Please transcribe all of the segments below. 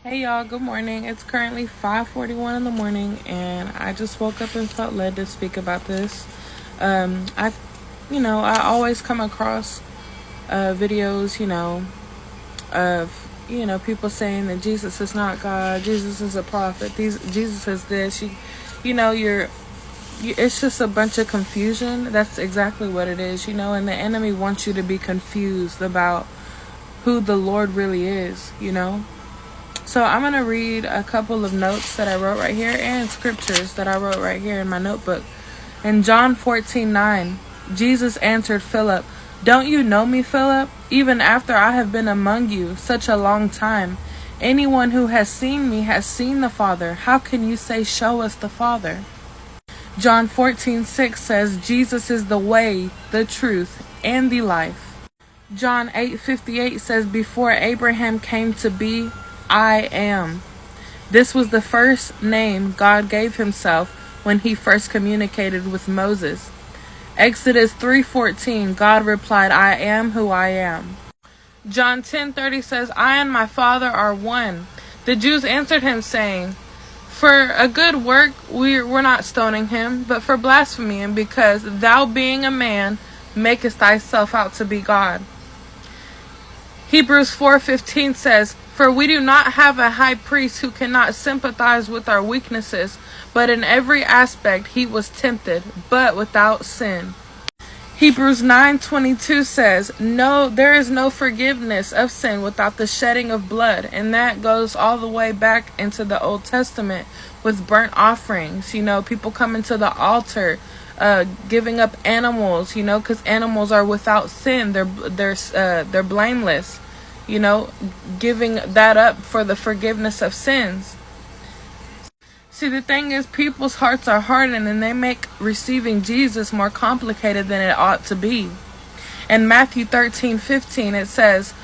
Hey y'all, good morning. It's currently 5:41 in the morning and I just woke up and felt led to speak about this. I I always come across videos, of people saying that Jesus is not God, Jesus is a prophet, Jesus is this. You know, it's just a bunch of confusion. That's exactly what it is, and the enemy wants you to be confused about who the Lord really is. So I'm going to read a couple of notes that I wrote right here and scriptures that I wrote right here in my notebook. In John 14:9, Jesus answered Philip, "Don't you know me, Philip? Even after I have been among you such a long time, anyone who has seen me has seen the Father. How can you say, 'Show us the Father'?" John 14:6 says, "Jesus is the way, the truth, and the life." John 8:58 says, "Before Abraham came to be, I am." This was the first name God gave himself when he first communicated with Moses. Exodus 3:14, God replied, "I am who I am." John 10:30 says, "I and my Father are one." The Jews answered him, saying, "For a good work we're not stoning him, but for blasphemy, and because thou being a man makest thyself out to be God." Hebrews 4:15 says, "For we do not have a high priest who cannot sympathize with our weaknesses, but in every aspect he was tempted, but without sin." Hebrews 9:22 says, "No, there is no forgiveness of sin without the shedding of blood," and that goes all the way back into the Old Testament with burnt offerings. People coming to the altar, giving up animals, because animals are without sin. They're blameless. Giving that up for the forgiveness of sins. See, the thing is, people's hearts are hardened and they make receiving Jesus more complicated than it ought to be. In Matthew 13:15 it says,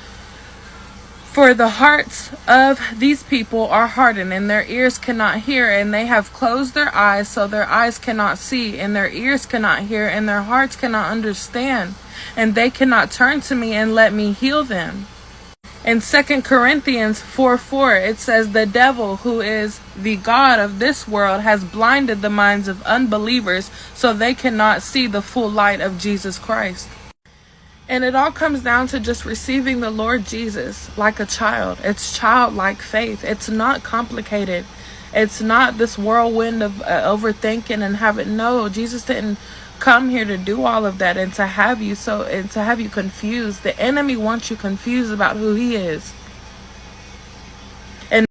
"For the hearts of these people are hardened, and their ears cannot hear, and they have closed their eyes, so their eyes cannot see, and their ears cannot hear, and their hearts cannot understand, and they cannot turn to me and let me heal them." In 2 Corinthians 4:4 it says, "The devil, who is the god of this world, has blinded the minds of unbelievers so they cannot see the full light of Jesus Christ." And it all comes down to just receiving the Lord Jesus like a child. It's childlike faith. It's not complicated. It's not this whirlwind of overthinking and having. No, Jesus didn't come here to do all of that and to have you confused. The enemy wants you confused about who he is.